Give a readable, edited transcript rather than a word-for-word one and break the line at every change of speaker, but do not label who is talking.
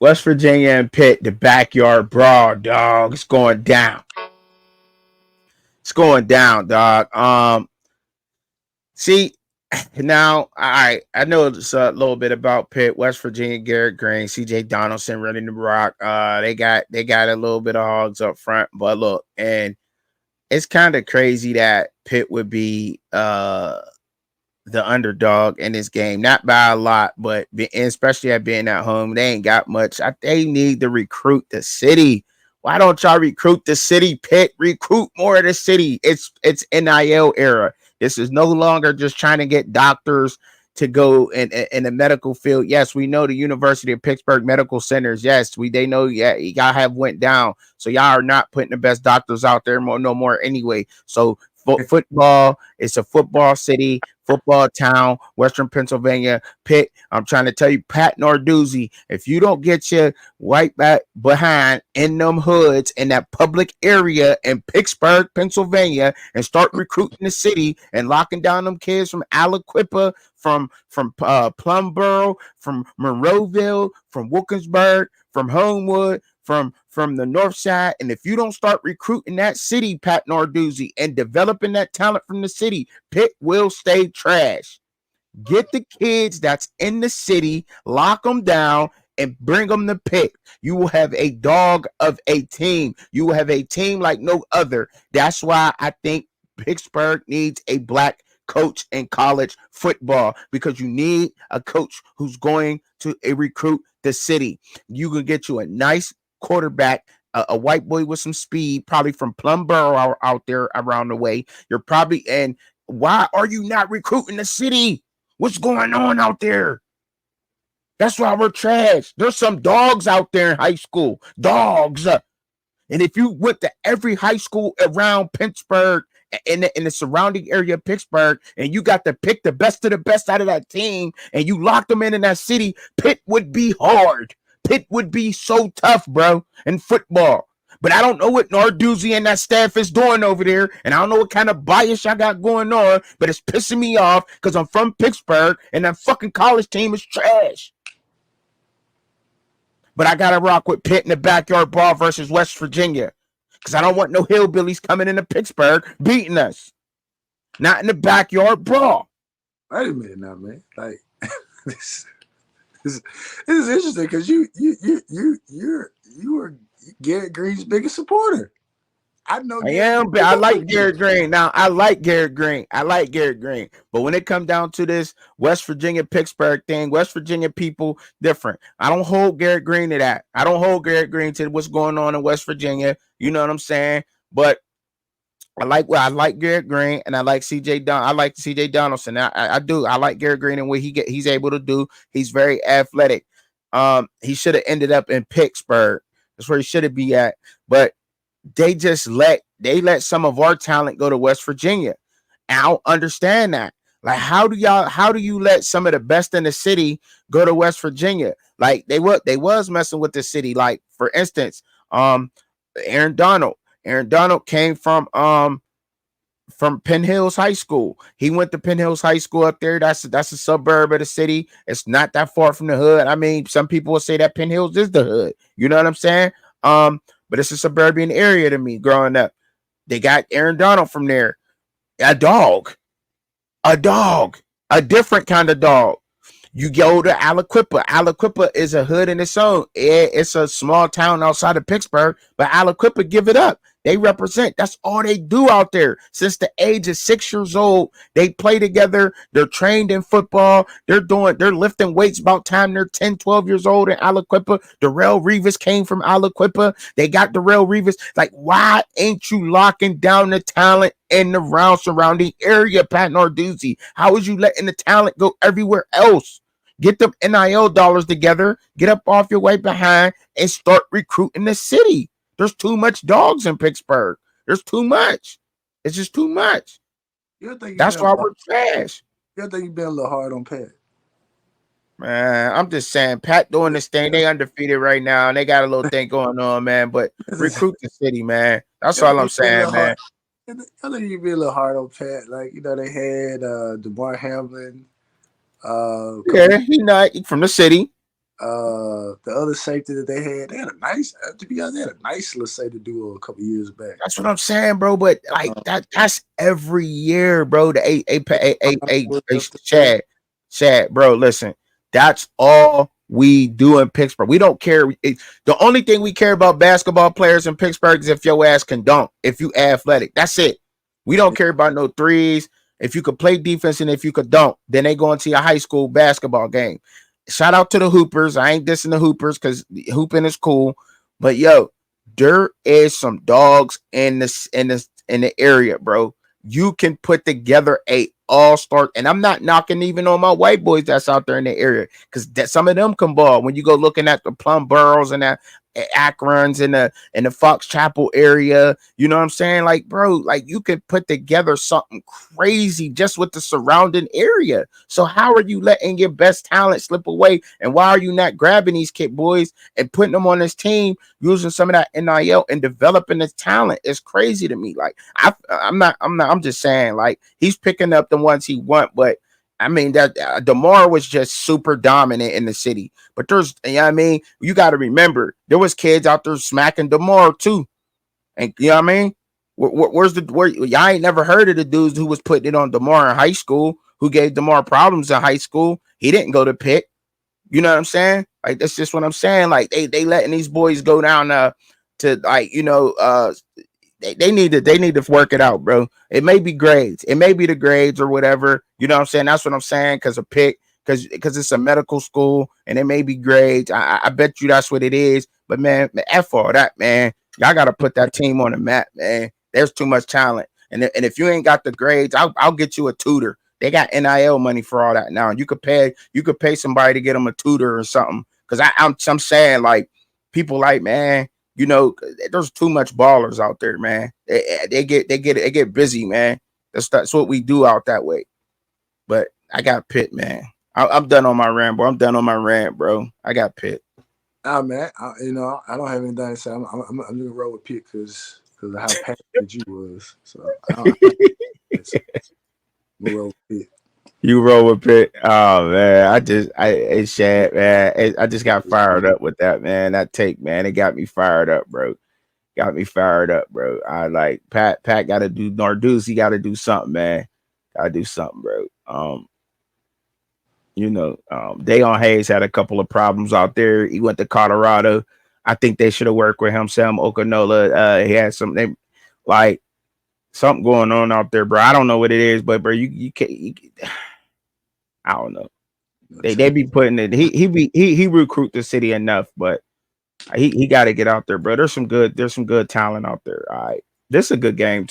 West Virginia and Pitt, the backyard brawl, dog. It's going down. It's going down, dog. See, now, all right, I know it's a little bit about Pitt, West Virginia, Garrett Green, CJ Donaldson running the rock. They got a little bit of hogs up front, but look, and it's kind of crazy that Pitt would be the underdog in this game, not by a lot, but especially at being at home, they ain't got much. They need to recruit the city. Why don't y'all recruit the city, Pitt? Recruit more of the city. It's NIL era. This is no longer just trying to get doctors to go in the medical field. Yes, we know the University of Pittsburgh Medical Centers. Yes, they know. Yeah, y'all have went down, so y'all are not putting the best doctors out there no more anyway. So football, it's a football city, football town, Western Pennsylvania. Pitt, I'm trying to tell you, Pat Narduzzi, if you don't get your white back behind in them hoods in that public area in Pittsburgh, Pennsylvania, and start recruiting the city and locking down them kids from Aliquippa, from Plumboro, from Monroeville, from Wilkinsburg, from Homewood, from the north side, and if you don't start recruiting that city, Pat Narduzzi, and developing that talent from the city, Pitt will stay trash. Get the kids that's in the city, lock them down, and bring them to Pitt. You will have a dog of a team. You will have a team like no other. That's why I think Pittsburgh needs a black coach in college football, because you need a coach who's going to recruit the city. You can get you a nice quarterback, a white boy with some speed, probably from Plumboro out there around the way. You're probably, and why are you not recruiting the city? What's going on out there? That's why we're trash. There's some dogs out there in high school. Dogs. And if you went to every high school around Pittsburgh, in the surrounding area of Pittsburgh, and you got to pick the best of the best out of that team, and you locked them in that city, Pitt would be hard. Pitt would be so tough, bro, in football. But I don't know what Narduzzi and that staff is doing over there, and I don't know what kind of bias I got going on, but it's pissing me off because I'm from Pittsburgh, and that fucking college team is trash. But I got to rock with Pitt in the backyard brawl versus West Virginia, because I don't want no hillbillies coming into Pittsburgh beating us. Not in the backyard brawl.
Wait a minute now, man. Like, this is interesting because you were Garrett Green's biggest supporter.
I am, but I like Garrett Green. Now, I like Garrett Green. But when it comes down to this West Virginia Pittsburgh thing, West Virginia people different. I don't hold Garrett Green to that. I don't hold Garrett Green to what's going on in West Virginia. You know what I'm saying? But I like Garrett Green, and I like CJ Donaldson. I do. I like Garrett Green and what he's able to do. He's very athletic. He should have ended up in Pittsburgh. That's where he should have been at. But they let some of our talent go to West Virginia. And I don't understand that. Like, how do you let some of the best in the city go to West Virginia? Like, they was messing with the city. Like, for instance, Aaron Donald came from Penn Hills High School. He went to Penn Hills High School up there. That's a suburb of the city. It's not that far from the hood. I mean, some people will say that Penn Hills is the hood. You know what I'm saying? But it's a suburban area to me growing up. They got Aaron Donald from there. A dog, a different kind of dog. You go to Aliquippa. Aliquippa is a hood in its own. It's a small town outside of Pittsburgh, but Aliquippa give it up. They represent. That's all they do out there. Since the age of 6 years old, they play together. They're trained in football. They're lifting weights about time they're 10, 12 years old in Aliquippa. Darrelle Revis came from Aliquippa. They got Darrelle Revis. Like, why ain't you locking down the talent in the surrounding area, Pat Narduzzi? How is you letting the talent go everywhere else? Get them NIL dollars together. Get up off your way behind and start recruiting the city. There's too much dogs in Pittsburgh. There's too much. It's just too much. That's why we're trash.
You think you've been a little hard on Pat?
Man, I'm just saying, Pat doing this thing. They undefeated right now, and they got a little thing going on, man. But recruit the city, man. That's all I'm saying, man.
I think you'd be a little hard on Pat. Like, they had DeMar Hamlin.
Yeah, he's not from the city.
The other safety that they had a nice, to be honest, they had a nice little safety duo a couple years back.
That's what I'm saying, bro. But like that's every year, bro. Shad, bro. Listen, that's all we do in Pittsburgh. We don't care. The only thing we care about basketball players in Pittsburgh is if your ass can dunk, if you athletic. That's it. We don't care about no threes. If you could play defense and if you could dunk, then they go into a high school basketball game. Shout out to the Hoopers. I ain't dissing the Hoopers because hooping is cool. But yo, there is some dogs in the area, bro. You can put together a all-star, and I'm not knocking even on my white boys that's out there in the area because some of them can ball. When you go looking at the Plum Burrows and that Akrons in the Fox Chapel area, you know what I'm saying? Like, bro, like you could put together something crazy just with the surrounding area. So how are you letting your best talent slip away? And why are you not grabbing these kid boys and putting them on this team, using some of that NIL and developing this talent? It's crazy to me. Like I'm just saying, like he's picking up the ones he want, but I mean that DeMar was just super dominant in the city. But there's, you know what I mean? You got to remember there was kids out there smacking DeMar too. And you know what I mean? Where's y'all ain't never heard of the dudes who was putting it on DeMar in high school, who gave DeMar problems in high school. He didn't go to Pitt. You know what I'm saying? Like that's just what I'm saying. Like they letting these boys go down to like, you know, they need to work it out, bro. It may be grades. It may be the grades or whatever. You know what I'm saying? That's what I'm saying because of Pitt, because it's a medical school and it may be grades. I bet you that's what it is. But man, F all that, man. Y'all got to put that team on the map, man. There's too much talent. And if you ain't got the grades, I'll get you a tutor. They got NIL money for all that now. You could pay somebody to get them a tutor or something. Because I'm saying, like, people like, man, you know, there's too much ballers out there, man. They get busy, man. That's what we do out that way. But I got Pitt, man. I'm done on my rant, bro. I'm done on my rant, bro. I got Pitt.
Nah, man. You know, I don't have anything to say. I'm gonna roll with Pitt because of how passionate you was. So I'm gonna roll with Pitt.
You roll with Pitt. Oh man, it's Shad, man. I just got fired up with that, man. That take, man, it got me fired up, bro. Got me fired up, bro. I like Pat got to do Narduzzi got to do something, man. Got to do something, bro. You know, Dayon Hayes had a couple of problems out there. He went to Colorado. I think they should have worked with him. Sam Okanola, he had something like something going on out there, bro. I don't know what it is, but bro, you can't. I don't know. They be putting it. He recruit the city enough, but he got to get out there, bro. There's some good talent out there. All right, this is a good game.